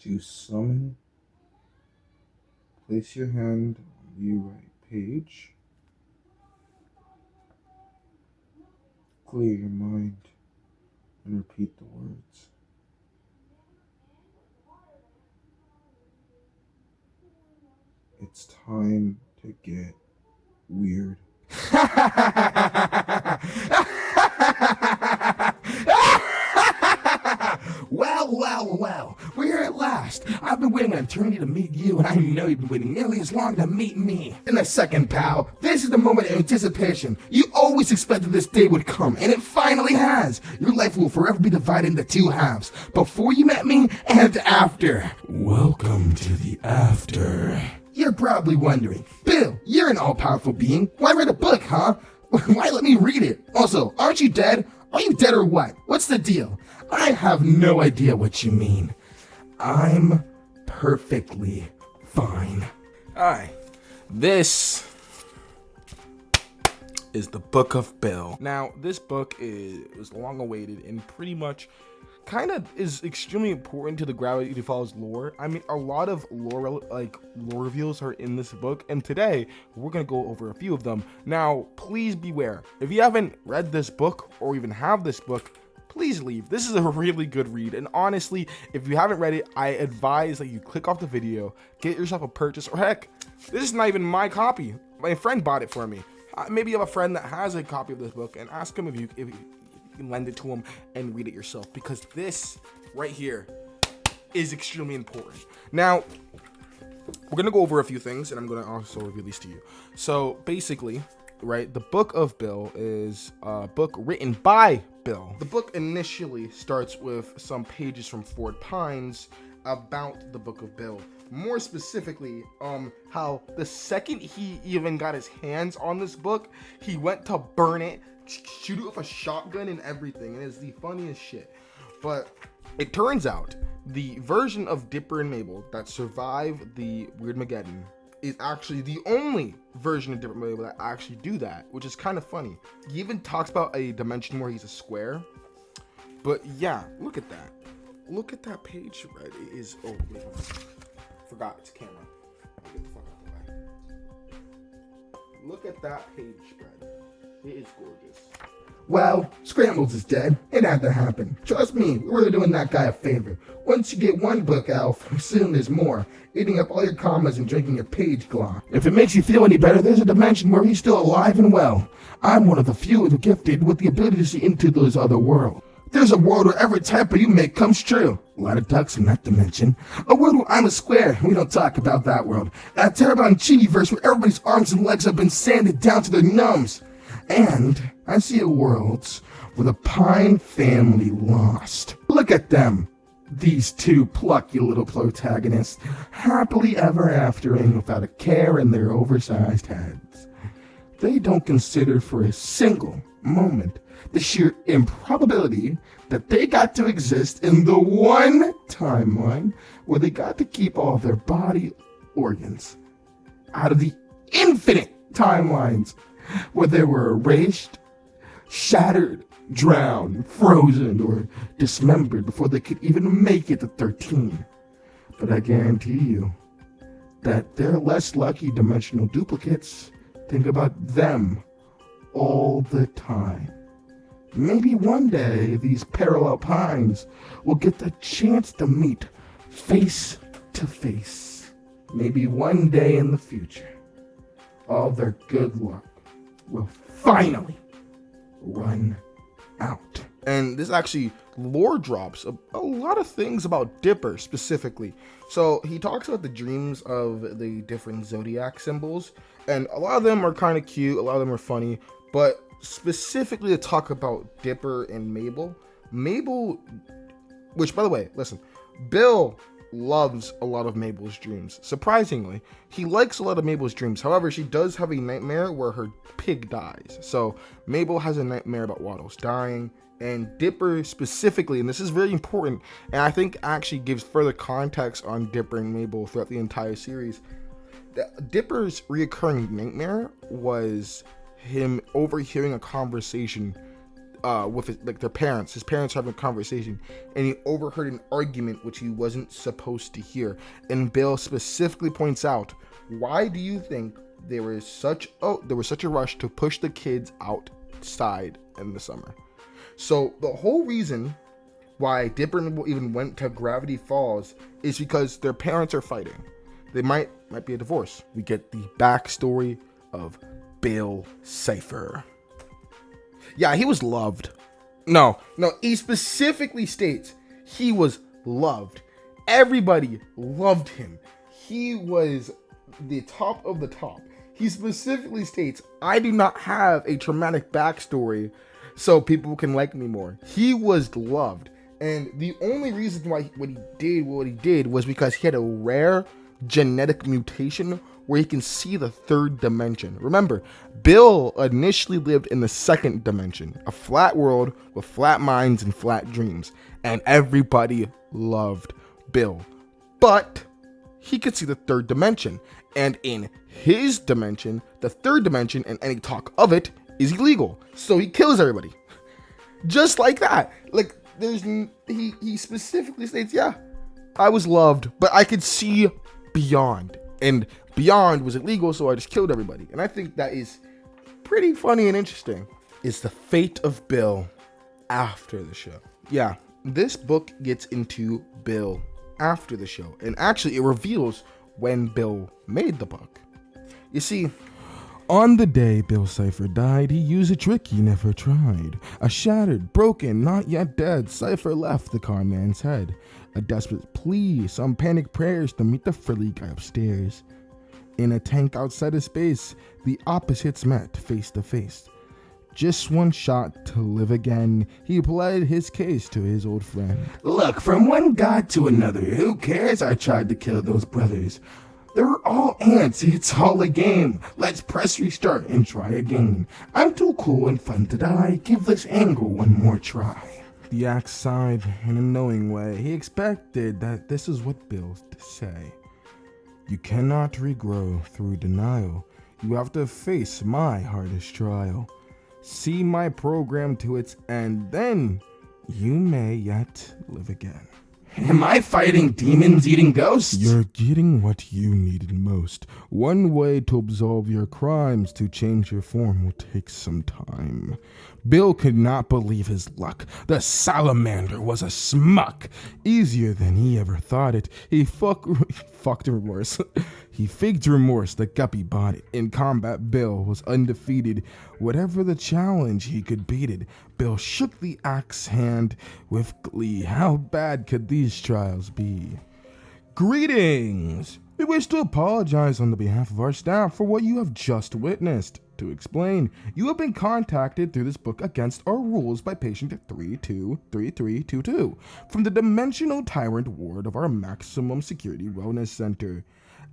to summon, place your hand on the right page, clear your mind, and repeat the words. It's time to get weird. Well, we're here at last. I've been waiting an eternity to meet you, and I know you've been waiting nearly as long to meet me. In a second, pal, this is the moment of anticipation. You always expected this day would come, and it finally has. Your life will forever be divided into two halves, before you met me and after. Welcome to the after. You're probably wondering, Bill, you're an all-powerful being. Why write a book, huh? Why let me read it? Also, aren't you dead? Are you dead or what? What's the deal? I have no idea what you mean. I'm perfectly fine. Hi, this is the Book of Bill. Now, this book is long awaited and pretty much kind of is extremely important to the Gravity Falls lore. I mean, a lot of lore reveals are in this book, and today we're gonna go over a few of them. Now, please beware. If you haven't read this book or even have this book, please leave. This is a really good read, and honestly, if you haven't read it, I advise that you click off the video, get yourself a purchase, or heck, this is not even my copy. My friend bought it for me. Maybe you have a friend that has a copy of this book, and ask him if you can lend it to him and read it yourself, because this right here is extremely important. Now, we're gonna go over a few things, and I'm gonna also reveal these to you. So basically, right, the Book of Bill is a book written by Bill. The book initially starts with some pages from Fort Pines about the Book of Bill. More specifically, how the second he even got his hands on this book, he went to burn it, shoot it with a shotgun and everything, and it's the funniest shit. But it turns out the version of Dipper and Mabel that survived the Weirdmageddon is actually the only version of Dipper and Mabel that actually do that, which is kind of funny. He even talks about a dimension where he's a square. But yeah, look at that. Look at that page, right? It is, oh wait, hold on. Forgot it's camera. Get the fuck out of the way. Look at that page spread. It is gorgeous. Well, Scrambles is dead. It had to happen. Trust me, we're really doing that guy a favor. Once you get one book out, soon there's more. Eating up all your commas and drinking your page glom. If it makes you feel any better, there's a dimension where he's still alive and well. I'm one of the few gifted with the ability to see into those other worlds. There's a world where every typo you make comes true. A lot of ducks in that dimension. A world where I'm a square. We don't talk about that world. A Terabon Chibi-verse where everybody's arms and legs have been sanded down to their numbs. And I see a world where the Pine family lost. Look at them. These two plucky little protagonists, happily ever aftering without a care in their oversized heads. They don't consider for a single moment the sheer improbability that they got to exist in the one timeline where they got to keep all their body organs out of the infinite timelines where they were erased, shattered, drowned, frozen, or dismembered before they could even make it to 13. But I guarantee you that they're less lucky dimensional duplicates think about them all the time. Maybe one day these parallel pines will get the chance to meet face to face. Maybe one day in the future, all their good luck will finally run out. And this actually lore drops a lot of things about Dipper specifically. So he talks about the dreams of the different zodiac symbols, and a lot of them are kind of cute, a lot of them are funny, but specifically to talk about Dipper and Mabel, which by the way, listen, Bill loves a lot of Mabel's dreams. Surprisingly, he likes a lot of Mabel's dreams. However, she does have a nightmare where her pig dies. So Mabel has a nightmare about Waddles dying, and Dipper specifically, and this is very important, and I think actually gives further context on Dipper and Mabel throughout the entire series. Dipper's reoccurring nightmare was him overhearing a conversation with their parents. His parents having a conversation, and he overheard an argument which he wasn't supposed to hear. And Bill specifically points out, why do you think there was such a rush to push the kids outside in the summer? So the whole reason why Dipper even went to Gravity Falls is because their parents are fighting. They might be a divorce. We get the backstory of Bill Cipher. Yeah, he was loved. No, he specifically states he was loved. Everybody loved him. He was the top of the top. He specifically states, I do not have a traumatic backstory so people can like me more. He was loved. And the only reason why what he did was because he had a rare genetic mutation where he can see the third dimension. Remember, Bill initially lived in the second dimension, a flat world with flat minds and flat dreams, and everybody loved Bill. But he could see the third dimension, and in his dimension, the third dimension, and any talk of it is illegal. So he kills everybody. Just like that. Like, he specifically states, yeah, I was loved, but I could see beyond, and beyond was illegal, so I just killed everybody. And I think that is pretty funny and interesting. Is the fate of Bill after the show. Yeah, this book gets into Bill after the show, and actually it reveals when Bill made the book. You see, on the day Bill Cipher died, he used a trick he never tried. A shattered, broken, not yet dead Cipher left the car man's head. A desperate plea, some panic prayers to meet the frilly guy upstairs. In a tank outside of space, the opposites met face to face. Just one shot to live again, he pled his case to his old friend. Look, from one god to another, who cares I tried to kill those brothers? They're all ants, it's all a game. Let's press restart and try again. I'm too cool and fun to die, give this angle one more try. The axe sighed in a knowing way. He expected that this is what Bill to say. You cannot regrow through denial. You have to face my hardest trial. See my program to its end, then you may yet live again. Am I fighting demons eating ghosts? You're getting what you needed most. One way to absolve your crimes, to change your form, will take some time. Bill could not believe his luck. The salamander was a smuck. Easier than he ever thought it. He fucked remorse. He faked remorse, the guppy bought it. In combat, Bill was undefeated. Whatever the challenge, he could beat it. Bill shook the axe hand with glee. How bad could these trials be? Greetings! We wish to apologize on the behalf of our staff for what you have just witnessed. To explain, you have been contacted through this book against our rules by patient 323322 from the Dimensional Tyrant Ward of our Maximum Security Wellness Center.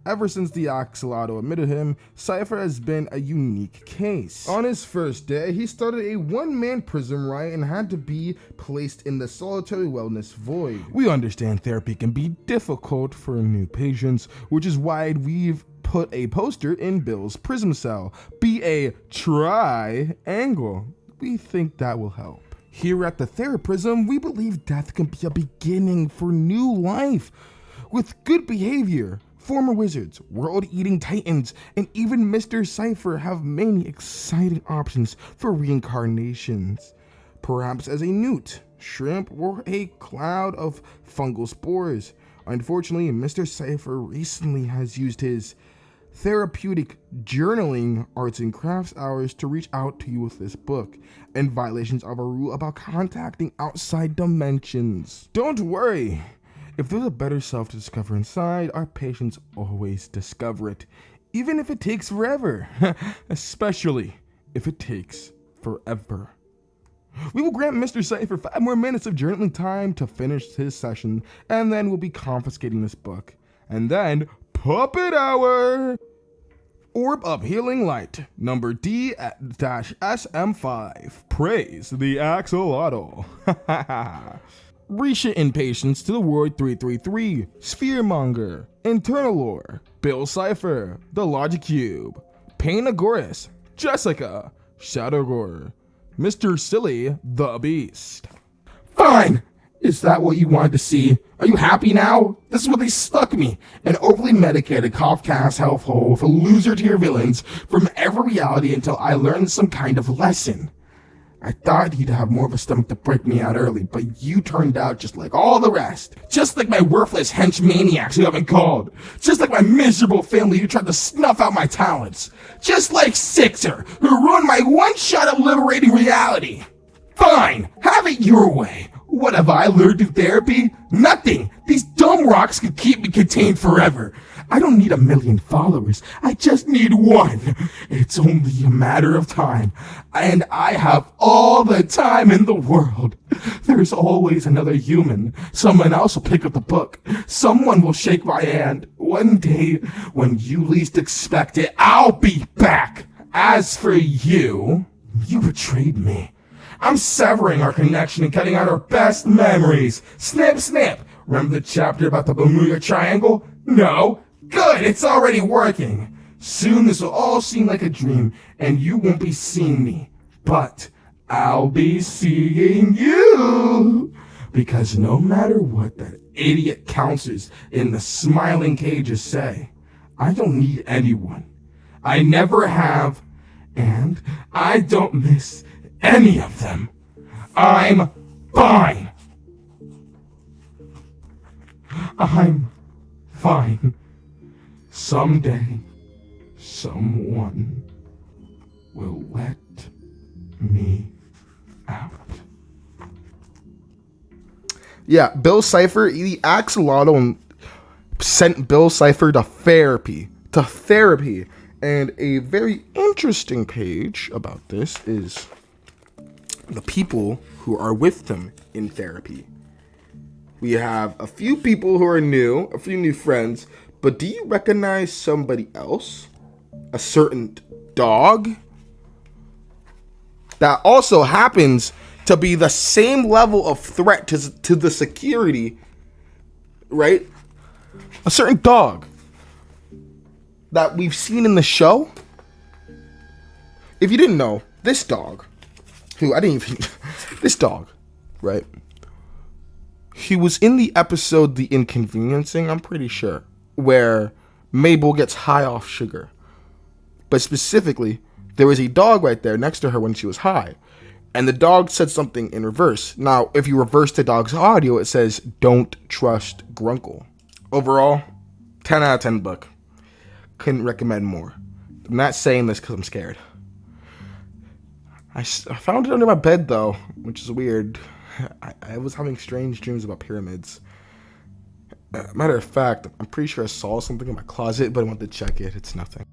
Ever since the Axolotl admitted him, Cipher has been a unique case. On his first day, he started a one-man prison riot and had to be placed in the solitary wellness void. We understand therapy can be difficult for new patients, which is why we've put a poster in Bill's prison cell. Be a triangle. We think that will help. Here at the Theraprism, we believe death can be a beginning for new life. With good behavior, former wizards, world-eating titans, and even Mr. Cipher have many exciting options for reincarnations. Perhaps as a newt, shrimp, or a cloud of fungal spores. Unfortunately, Mr. Cipher recently has used his therapeutic journaling arts and crafts hours to reach out to you with this book, in violations of a rule about contacting outside dimensions. Don't worry. If there's a better self to discover inside, our patients always discover it, even if it takes forever, especially if it takes forever. We will grant Mr. Cipher 5 more minutes of journaling time to finish his session, and then we'll be confiscating this book. And then, Puppet Hour! Orb of Healing Light, number D-SM5. Praise the Axolotl. Risha Impatience to the Ward 333, Spheremonger, Internal Lore, Bill Cipher, The Logic Cube, Pain Agoras, Jessica, Shadowgore, Mr. Silly the Beast. Fine! Is that what you wanted to see? Are you happy now? This is what they stuck me. An overly medicated Kafka's hellhole for loser tier villains from every reality until I learned some kind of lesson. I thought you'd have more of a stomach to break me out early, but you turned out just like all the rest. Just like my worthless hench maniacs who haven't called. Just like my miserable family who tried to snuff out my talents. Just like Sixer, who ruined my one shot at liberating reality. Fine, have it your way. What have I learned through therapy? Nothing. These dumb rocks can keep me contained forever. I don't need 1 million followers. I just need one. It's only a matter of time. And I have all the time in the world. There's always another human. Someone else will pick up the book. Someone will shake my hand. One day, when you least expect it, I'll be back. As for you, you betrayed me. I'm severing our connection and cutting out our best memories. Snip, snip. Remember the chapter about the Bermuda Triangle? No. Good, it's already working. Soon this will all seem like a dream, and you won't be seeing me. But I'll be seeing you. Because no matter what that idiot counselors in the smiling cages say, I don't need anyone. I never have, and I don't miss any of them. I'm fine. I'm fine. Someday, someone will let me out. Yeah, Bill Cipher, the axolotl sent Bill Cipher to therapy. And a very interesting page about this is the people who are with them in therapy. We have a few people who are new, a few new friends, but do you recognize somebody else? A certain dog? That also happens to be the same level of threat to the security, right? A certain dog that we've seen in the show. If you didn't know, this dog, this dog, right? He was in the episode The Inconveniencing, I'm pretty sure, where Mabel gets high off sugar. But specifically, there was a dog right there next to her when she was high. And the dog said something in reverse. Now, if you reverse the dog's audio, it says, "Don't trust Grunkle." Overall, 10 out of 10 book. Couldn't recommend more. I'm not saying this because I'm scared. I found it under my bed, though, which is weird. I was having strange dreams about pyramids. Matter of fact, I'm pretty sure I saw something in my closet, but I went to check it. It's nothing.